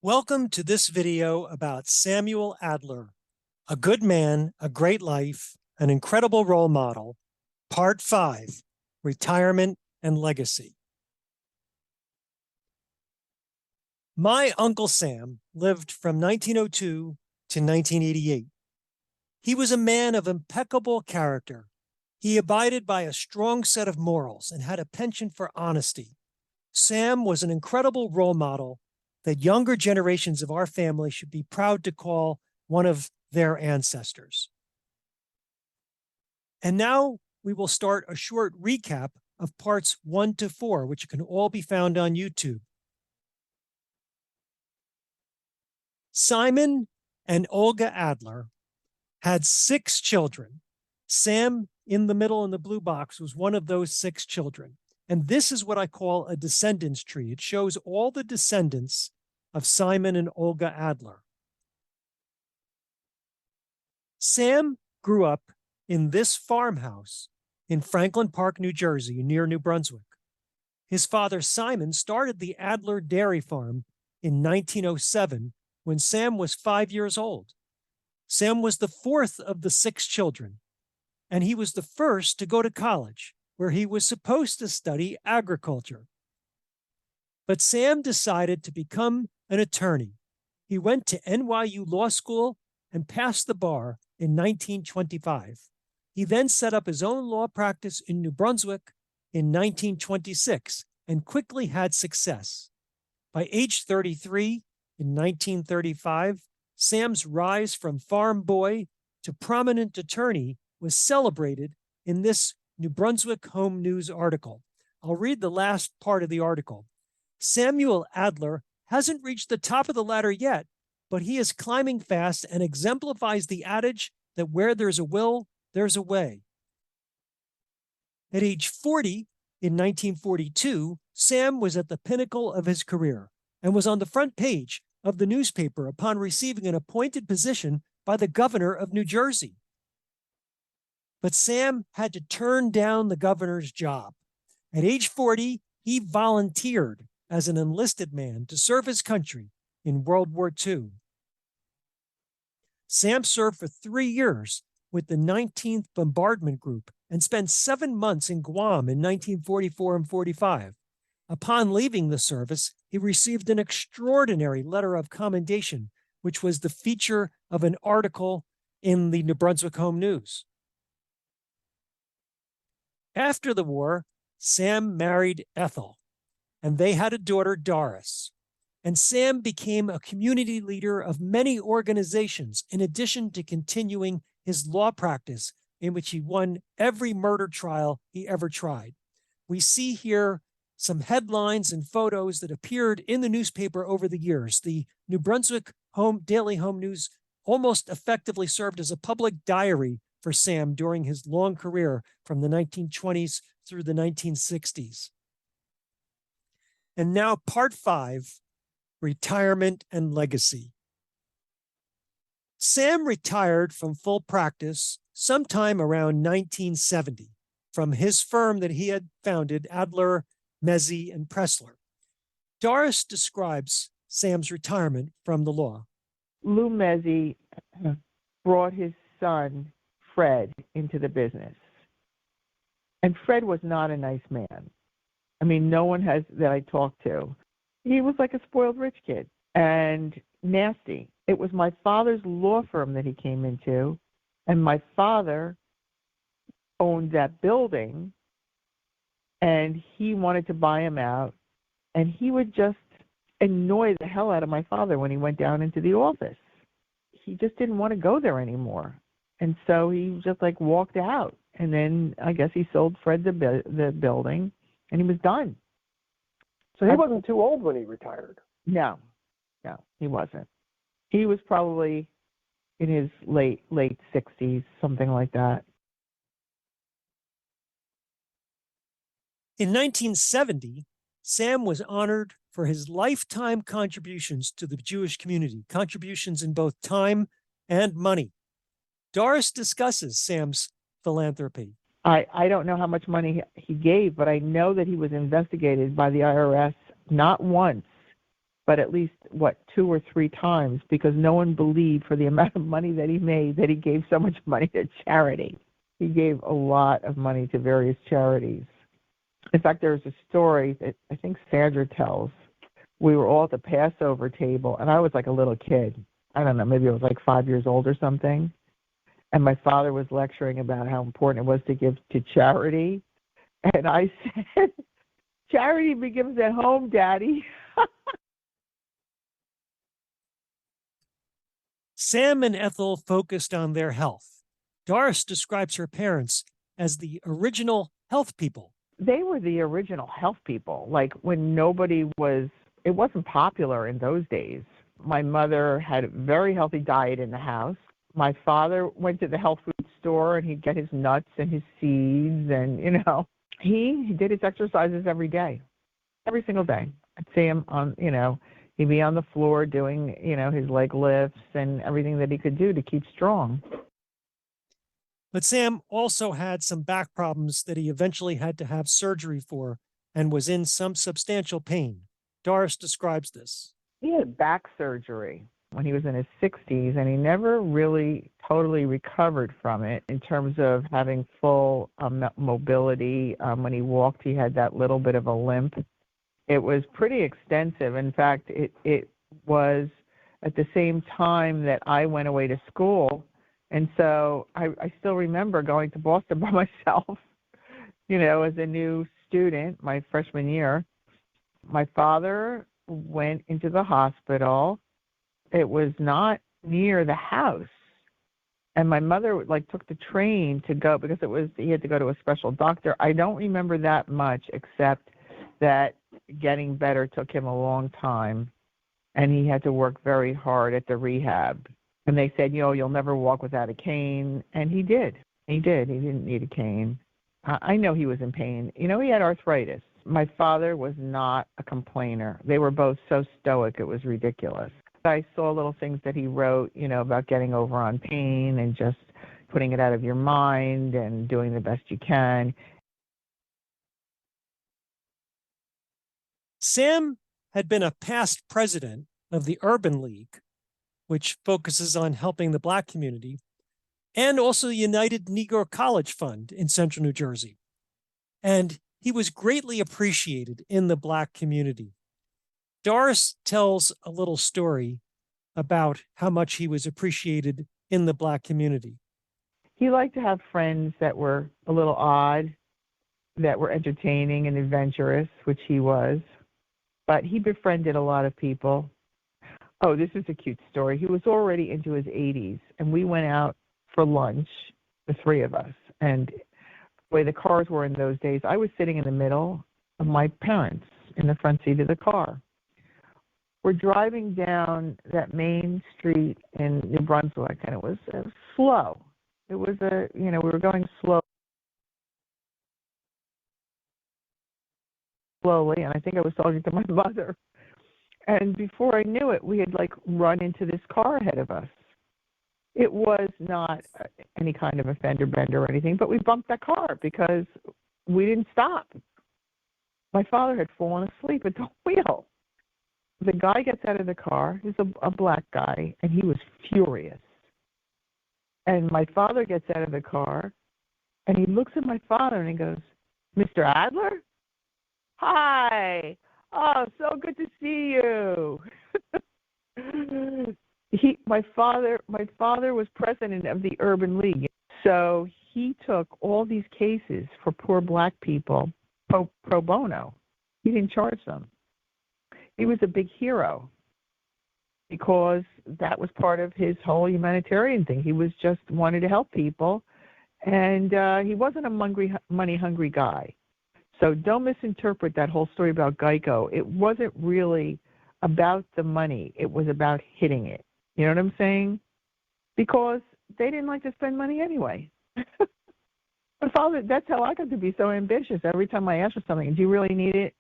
Welcome to this video about Samuel Adler, a good man, a great life, an incredible role model, Part 5, Retirement and Legacy. My Uncle Sam lived from 1902 to 1988. He was a man of impeccable character. He abided by a strong set of morals and had a penchant for honesty. Sam was an incredible role model that younger generations of our family should be proud to call one of their ancestors. And now we will start a short recap of parts 1 to 4, which can all be found on YouTube. Simon and Olga Adler had 6 children. Sam, in the middle in the blue box, was one of those 6 children. And this is what I call a descendants tree. It shows all the descendants of Simon and Olga Adler. Sam grew up in this farmhouse in Franklin Park, New Jersey, near New Brunswick. His father, Simon, started the Adler Dairy Farm in 1907 when Sam was 5 years old. Sam was the 4th of the 6 children, and he was the first to go to college, where he was supposed to study agriculture. But Sam decided to become an attorney. He went to NYU Law School and passed the bar in 1925. He then set up his own law practice in New Brunswick in 1926 and quickly had success. By age 33, in 1935, Sam's rise from farm boy to prominent attorney was celebrated in this New Brunswick Home News article. I'll read the last part of the article. Samuel Adler hasn't reached the top of the ladder yet, but he is climbing fast and exemplifies the adage that where there's a will, there's a way. At age 40, in 1942, Sam was at the pinnacle of his career and was on the front page of the newspaper upon receiving an appointed position by the governor of New Jersey. But Sam had to turn down the governor's job. At age 40, he volunteered as an enlisted man to serve his country in World War II. Sam served for 3 years with the 19th Bombardment Group and spent 7 months in Guam in 1944 and 45. Upon leaving the service, he received an extraordinary letter of commendation, which was the feature of an article in the New Brunswick Home News. After the war, Sam married Ethel, and they had a daughter, Doris. And Sam became a community leader of many organizations, in addition to continuing his law practice, in which he won every murder trial he ever tried. We see here some headlines and photos that appeared in the newspaper over the years. The New Brunswick Daily Home News almost effectively served as a public diary for Sam during his long career from the 1920s through the 1960s. And now part 5, Retirement and Legacy. Sam retired from full practice sometime around 1970 from his firm that he had founded, Adler, Mezzi, and Pressler. Doris describes Sam's retirement from the law. Lou Mezzi brought his son, Fred, into the business. And Fred was not a nice man. I mean, no one that I talked to. He was like a spoiled rich kid and nasty. It was my father's law firm that he came into, and my father owned that building, and he wanted to buy him out, and he would just annoy the hell out of my father when he went down into the office. He just didn't want to go there anymore, and so he just like walked out, and then I guess he sold Fred the building, and he was done. So he wasn't too old when he retired. No, he wasn't. He was probably in his late 60s, something like that. In 1970, Sam was honored for his lifetime contributions to the Jewish community, contributions in both time and money. Doris discusses Sam's philanthropy. I don't know how much money he gave, but I know that he was investigated by the IRS not once, but at least, 2 or 3 times, because no one believed for the amount of money that he made that he gave so much money to charity. He gave a lot of money to various charities. In fact, there's a story that I think Sandra tells. We were all at the Passover table, and I was like a little kid. I don't know, maybe I was like 5 years old or something. And my father was lecturing about how important it was to give to charity. And I said, charity begins at home, Daddy. Sam and Ethel focused on their health. Doris describes her parents as the original health people. They were the original health people. Like when it wasn't popular in those days. My mother had a very healthy diet in the house. My father went to the health food store and he'd get his nuts and his seeds, and he did his exercises every day, every single day. I'd see him he'd be on the floor doing, his leg lifts and everything that he could do to keep strong. But Sam also had some back problems that he eventually had to have surgery for and was in some substantial pain. Doris describes this. He had back surgery when he was in his 60s, and he never really totally recovered from it in terms of having full mobility. When he walked, he had that little bit of a limp. It was pretty extensive. In fact, it was at the same time that I went away to school. And so I still remember going to Boston by myself, as a new student, my freshman year. My father went into the hospital. It was not near the house. And my mother took the train to go because he had to go to a special doctor. I don't remember that much except that getting better took him a long time, and he had to work very hard at the rehab. And they said, you'll never walk without a cane. And he did. He did. He didn't need a cane. I know he was in pain. He had arthritis. My father was not a complainer. They were both so stoic, it was ridiculous. I saw little things that he wrote, about getting over on pain and just putting it out of your mind and doing the best you can. Sam had been a past president of the Urban League, which focuses on helping the Black community, and also the United Negro College Fund in central New Jersey. And he was greatly appreciated in the Black community. Doris tells a little story about how much he was appreciated in the Black community. He liked to have friends that were a little odd, that were entertaining and adventurous, which he was. But he befriended a lot of people. Oh, this is a cute story. He was already into his 80s, and we went out for lunch, the three of us. And the way the cars were in those days, I was sitting in the middle of my parents in the front seat of the car. We're driving down that main street in New Brunswick, and it was slow. It was we were going slowly, and I think I was talking to my mother. And before I knew it, we had run into this car ahead of us. It was not any kind of a fender bender or anything, but we bumped that car because we didn't stop. My father had fallen asleep at the wheel. The guy gets out of the car. He's a Black guy, and he was furious. And my father gets out of the car, and he looks at my father, and he goes, "Mr. Adler? Hi. Oh, so good to see you." My father was president of the Urban League. So he took all these cases for poor Black people pro bono. He didn't charge them. He was a big hero because that was part of his whole humanitarian thing. He was just wanted to help people, and he wasn't a money-hungry guy. So don't misinterpret that whole story about Geico. It wasn't really about the money. It was about hitting it. You know what I'm saying? Because they didn't like to spend money anyway. My father, that's how I got to be so ambitious. Every time I asked for something, do you really need it?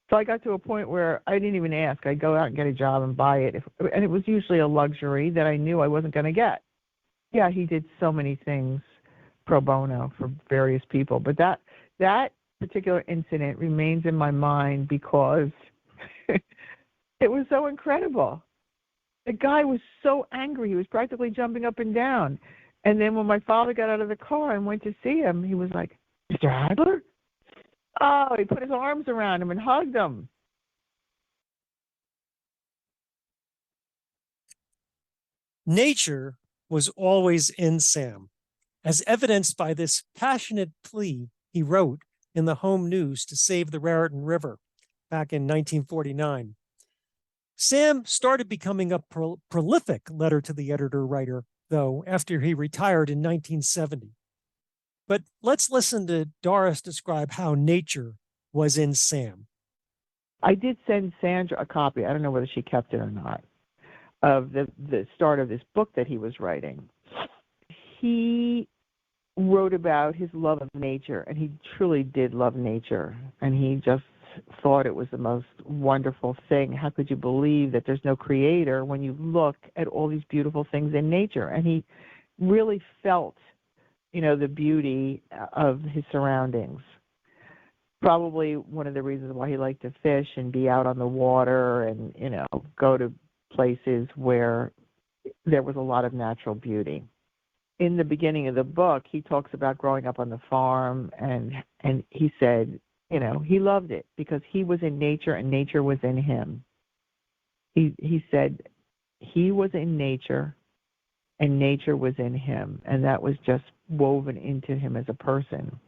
So I got to a point where I didn't even ask. I'd go out and get a job and buy it. And it was usually a luxury that I knew I wasn't going to get. Yeah, he did so many things pro bono for various people. But that particular incident remains in my mind because It was so incredible. The guy was so angry. He was practically jumping up and down. And then when my father got out of the car and went to see him, he was like, "Mr. Adler?" Oh, he put his arms around him and hugged him. Nature was always in Sam, as evidenced by this passionate plea he wrote in the Home News to save the Raritan River back in 1949. Sam started becoming a prolific letter to the editor writer, though, after he retired in 1970. But let's listen to Doris describe how nature was in Sam. I did send Sandra a copy. I don't know whether she kept it or not, of the start of this book that he was writing. He wrote about his love of nature, and he truly did love nature, and he just thought it was the most wonderful thing. How could you believe that there's no creator when you look at all these beautiful things in nature? And he really felt, the beauty of his surroundings. Probably one of the reasons why he liked to fish and be out on the water and, go to places where there was a lot of natural beauty. In the beginning of the book, he talks about growing up on the farm, and he said, he loved it because he was in nature and nature was in him. He said he was in nature and nature was in him, and that was just woven into him as a person.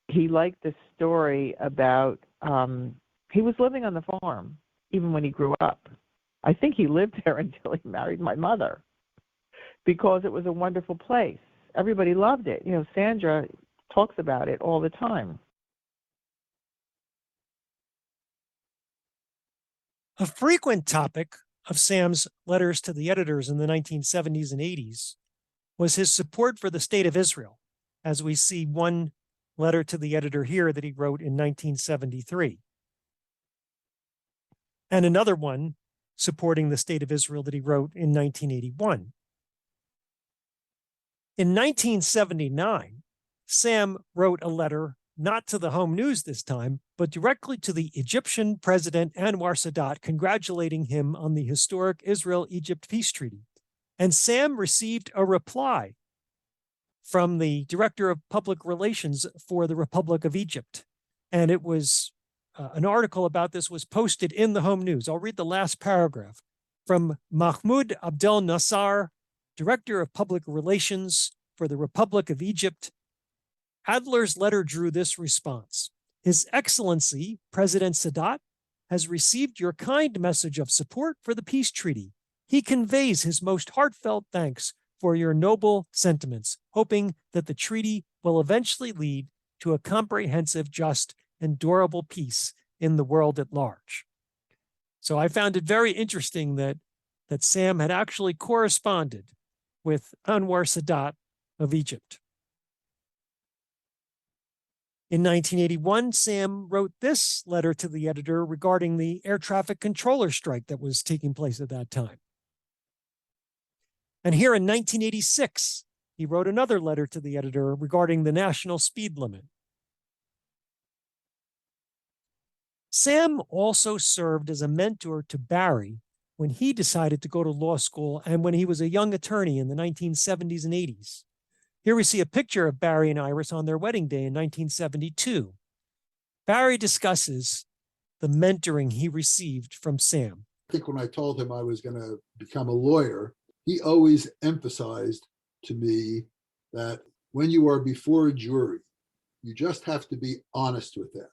He liked the story about he was living on the farm even when he grew up. I think he lived there until he married my mother because it was a wonderful place. Everybody loved it. Sandra talks about it all the time. A frequent topic of Sam's letters to the editors in the 1970s and 80s was his support for the state of Israel, as we see one letter to the editor here that he wrote in 1973, and another one supporting the state of Israel that he wrote in 1981. In 1979, Sam wrote a letter not to the Home News this time, but directly to the Egyptian President Anwar Sadat, congratulating him on the historic Israel-Egypt peace treaty. And Sam received a reply from the Director of Public Relations for the Republic of Egypt. And it was an article about this was posted in the Home News. I'll read the last paragraph. From Mahmoud Abdel Nasser, Director of Public Relations for the Republic of Egypt, Adler's letter drew this response. His Excellency, President Sadat, has received your kind message of support for the peace treaty. He conveys his most heartfelt thanks for your noble sentiments, hoping that the treaty will eventually lead to a comprehensive, just, and durable peace in the world at large. So I found it very interesting that Sam had actually corresponded with Anwar Sadat of Egypt. In 1981, Sam wrote this letter to the editor regarding the air traffic controller strike that was taking place at that time. And here in 1986, he wrote another letter to the editor regarding the national speed limit. Sam also served as a mentor to Barry when he decided to go to law school and when he was a young attorney in the 1970s and 80s. Here we see a picture of Barry and Iris on their wedding day in 1972. Barry discusses the mentoring he received from Sam. I think when I told him I was going to become a lawyer, he always emphasized to me that when you are before a jury, you just have to be honest with them.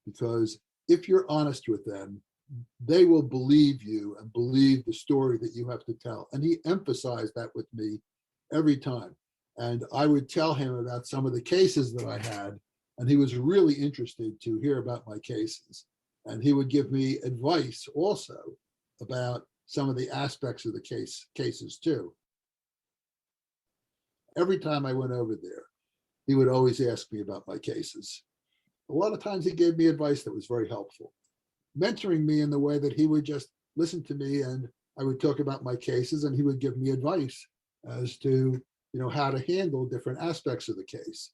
Because if you're honest with them, they will believe you and believe the story that you have to tell. And he emphasized that with me every time. And I would tell him about some of the cases that I had, and he was really interested to hear about my cases. And he would give me advice also about some of the aspects of the cases too. Every time I went over there, he would always ask me about my cases. A lot of times he gave me advice that was very helpful, mentoring me in the way that he would just listen to me and I would talk about my cases and he would give me advice as to how to handle different aspects of the case.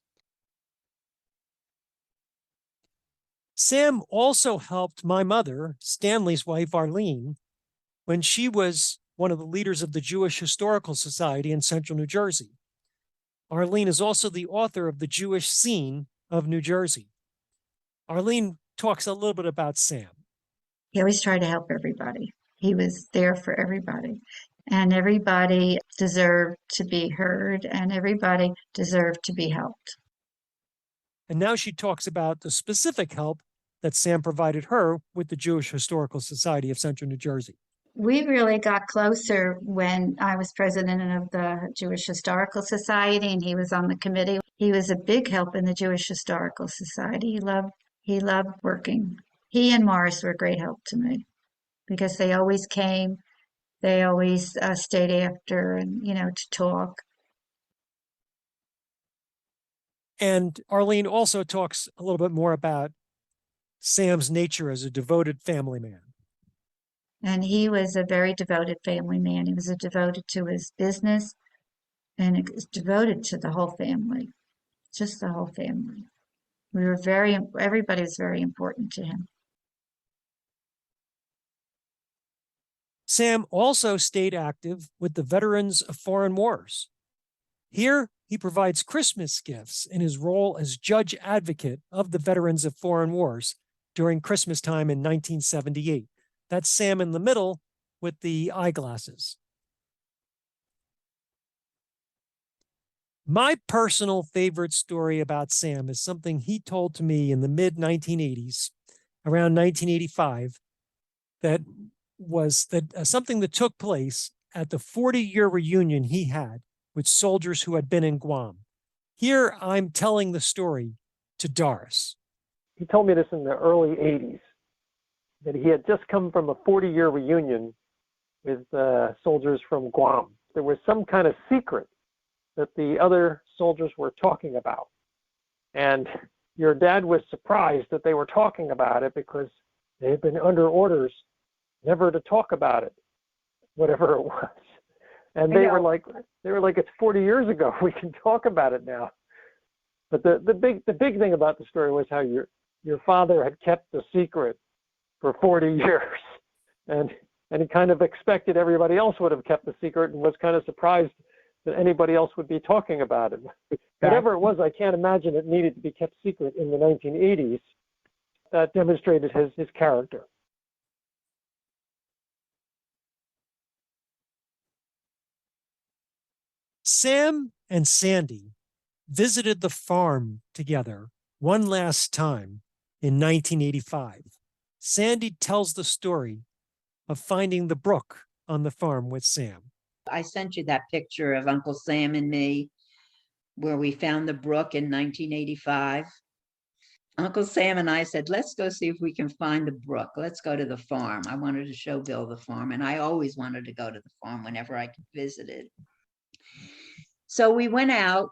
Sam also helped my mother, Stanley's wife, Arlene, when she was one of the leaders of the Jewish Historical Society in central New Jersey. Arlene is also the author of The Jewish Scene of New Jersey. Arlene talks a little bit about Sam. He always tried to help everybody. He was there for everybody. And everybody deserved to be heard, and everybody deserved to be helped. And now she talks about the specific help that Sam provided her with the Jewish Historical Society of Central New Jersey. We really got closer when I was president of the Jewish Historical Society and he was on the committee. He was a big help in the Jewish Historical Society. He loved working. He and Morris were a great help to me because they always came. They always stayed after and, to talk. And Arlene also talks a little bit more about Sam's nature as a devoted family man. And he was a very devoted family man. He was devoted to his business and it was devoted to the whole family, just the whole family. Everybody was very important to him. Sam also stayed active with the veterans of foreign wars. Here, he provides Christmas gifts in his role as judge advocate of the veterans of foreign wars during Christmas time in 1978. That's Sam in the middle with the eyeglasses. My personal favorite story about Sam is something he told to me in the mid-1980s, around 1985, something that took place at the 40-year reunion he had with soldiers who had been in Guam. Here I'm telling the story to Doris. He told me this in the early 80s, that he had just come from a 40-year reunion with soldiers from Guam. There was some kind of secret that the other soldiers were talking about. And your dad was surprised that they were talking about it because they had been under orders never to talk about it, whatever it was. And they were like, it's 40 years ago. We can talk about it now. But the big thing about the story was how your father had kept the secret for 40 years, and he kind of expected everybody else would have kept the secret, and was kind of surprised that anybody else would be talking about it. Whatever it was, I can't imagine it needed to be kept secret in the 1980s. That demonstrated his character. Sam and Sandy visited the farm together one last time in 1985. Sandy tells the story of finding the brook on the farm with Sam. I sent you that picture of Uncle Sam and me where we found the brook in 1985. Uncle Sam and I said, let's go see if we can find the brook. Let's go to the farm. I wanted to show Bill the farm, and I always wanted to go to the farm whenever I could visit it. So we went out.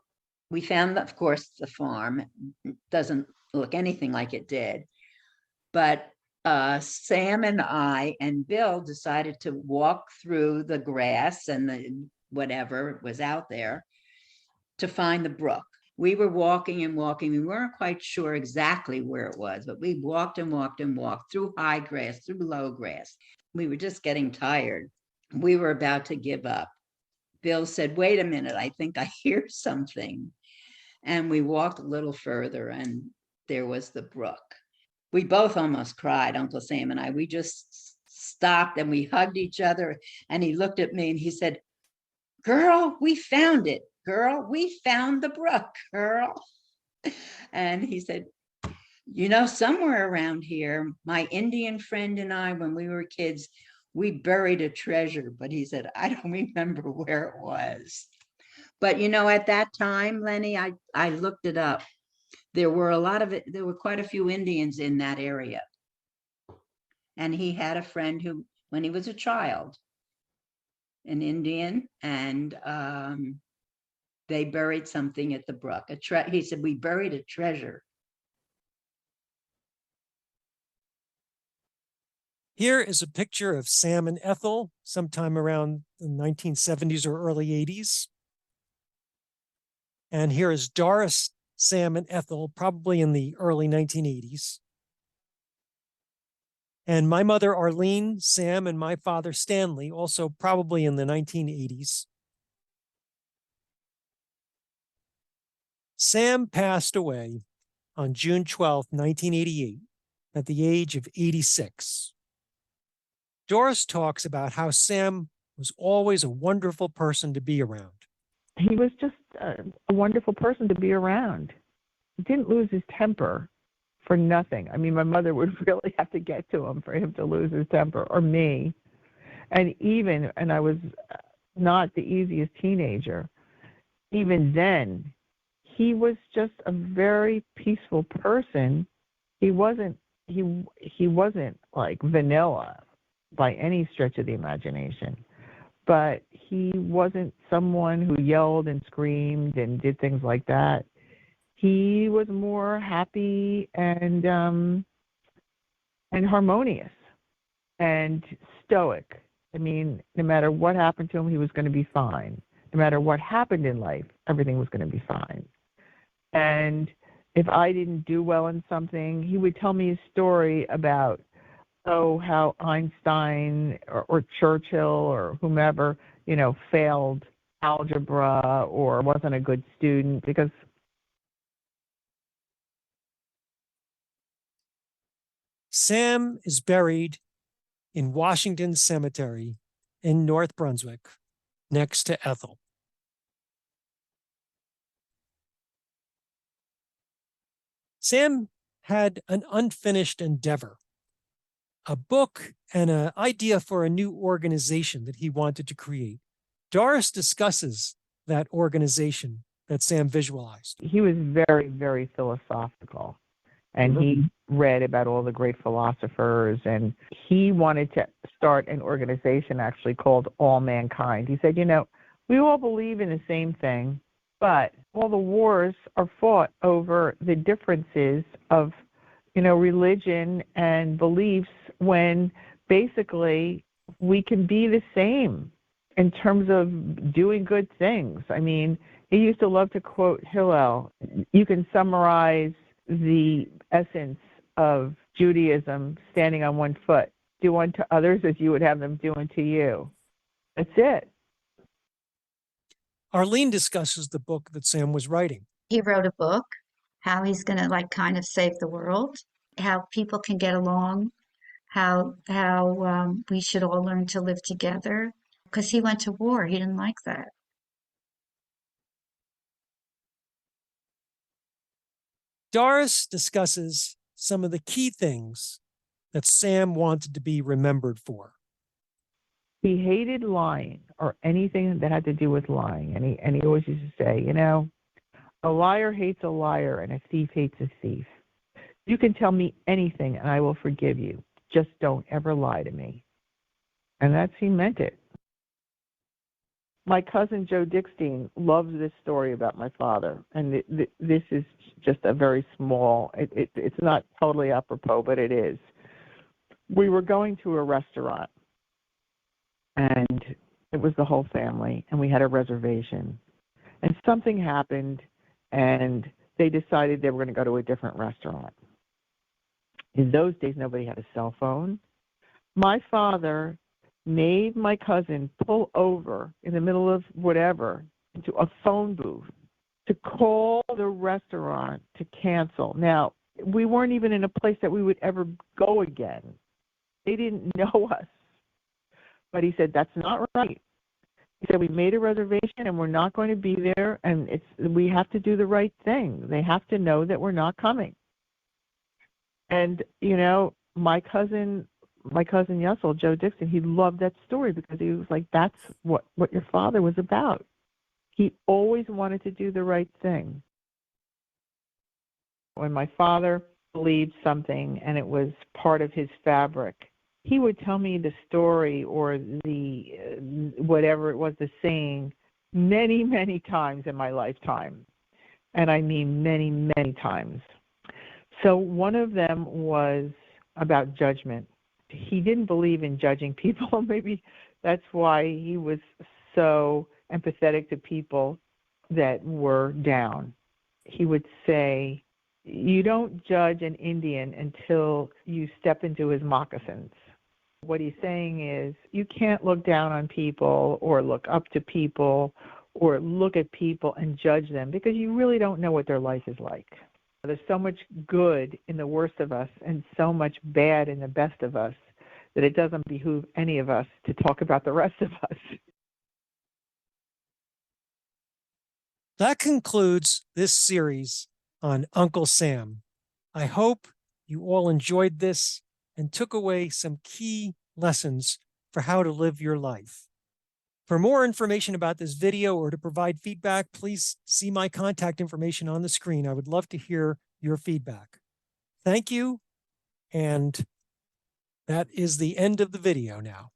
We found, of course, the farm. It doesn't look anything like it did. But Sam and I and Bill decided to walk through the grass and the whatever was out there to find the brook. We were walking and walking. We weren't quite sure exactly where it was, but we walked and walked and walked through high grass, through low grass. We were just getting tired. We were about to give up. Bill said, wait a minute, I think I hear something. And we walked a little further and there was the brook. We both almost cried, Uncle Sam and I. We just stopped and we hugged each other. And he looked at me and he said, girl, we found it. Girl, we found the brook, girl. And he said, somewhere around here, my Indian friend and I, when we were kids, we buried a treasure. But he said, I don't remember where it was. But, at that time, Lenny, I looked it up. There were quite a few Indians in that area. And he had a friend who, when he was a child, an Indian, and they buried something at the brook. He said, we buried a treasure. Here is a picture of Sam and Ethel sometime around the 1970s or early 80s. And here is Doris, Sam, and Ethel, probably in the early 1980s. And my mother, Arlene, Sam, and my father, Stanley, also probably in the 1980s. Sam passed away on June 12, 1988, at the age of 86. Doris talks about how Sam was always a wonderful person to be around. He was just a wonderful person to be around. He didn't lose his temper for nothing. I mean, my mother would really have to get to him for him to lose his temper, or me. And I was not the easiest teenager. Even then, he was just a very peaceful person. He wasn't like vanilla by any stretch of the imagination, but he wasn't someone who yelled and screamed and did things like that. He was more happy and harmonious and stoic. I mean, no matter what happened to him, he was going to be fine. No matter what happened in life, everything was going to be fine. And if I didn't do well in something, he would tell me a story about, how Einstein or Churchill or whomever, failed algebra or wasn't a good student because Sam is buried in Washington Cemetery in North Brunswick, next to Ethel. Sam had an unfinished endeavor, a book and an idea for a new organization that he wanted to create. Doris discusses that organization that Sam visualized. he was very, very philosophical. And he read about all the great philosophers, and he wanted to start an organization actually called All Mankind. He said, we all believe in the same thing, but all the wars are fought over the differences of, religion and beliefs, when basically we can be the same in terms of doing good things. I mean, he used to love to quote Hillel. You can summarize the essence of Judaism standing on one foot. Do unto others as you would have them do unto you. That's it. Arlene discusses the book that Sam was writing. He wrote a book, how he's going to kind of save the world, how people can get along, how we should all learn to live together. Because he went to war, he didn't like that. Doris discusses some of the key things that Sam wanted to be remembered for. He hated lying or anything that had to do with lying. And he always used to say, a liar hates a liar and a thief hates a thief. You can tell me anything and I will forgive you. Just don't ever lie to me. And he meant it. My cousin Joe Dickstein loves this story about my father, and this is just a very small, it's not totally apropos, but it is. We were going to a restaurant, and it was the whole family, and we had a reservation. And something happened, and they decided they were going to go to a different restaurant. In those days, nobody had a cell phone. My father made my cousin pull over in the middle of whatever into a phone booth to call the restaurant to cancel. Now, we weren't even in a place that we would ever go again. They didn't know us. But he said, that's not right. He said, we made a reservation and we're not going to be there, and we have to do the right thing. They have to know that we're not coming. And, my cousin Yussel, Joe Dixon, he loved that story because he was like, that's what your father was about. He always wanted to do the right thing. When my father believed something and it was part of his fabric, he would tell me the story or the whatever it was, the saying, many, many times in my lifetime. And I mean many, many times. So one of them was about judgment. He didn't believe in judging people. Maybe that's why he was so empathetic to people that were down. He would say, You don't judge an Indian until you step into his moccasins. What he's saying is you can't look down on people or look up to people or look at people and judge them because you really don't know what their life is like. There's so much good in the worst of us and so much bad in the best of us that it doesn't behoove any of us to talk about the rest of us. That concludes this series on Uncle Sam. I hope you all enjoyed this and took away some key lessons for how to live your life. For more information about this video or to provide feedback, please see my contact information on the screen. I would love to hear your feedback. Thank you, and that is the end of the video now.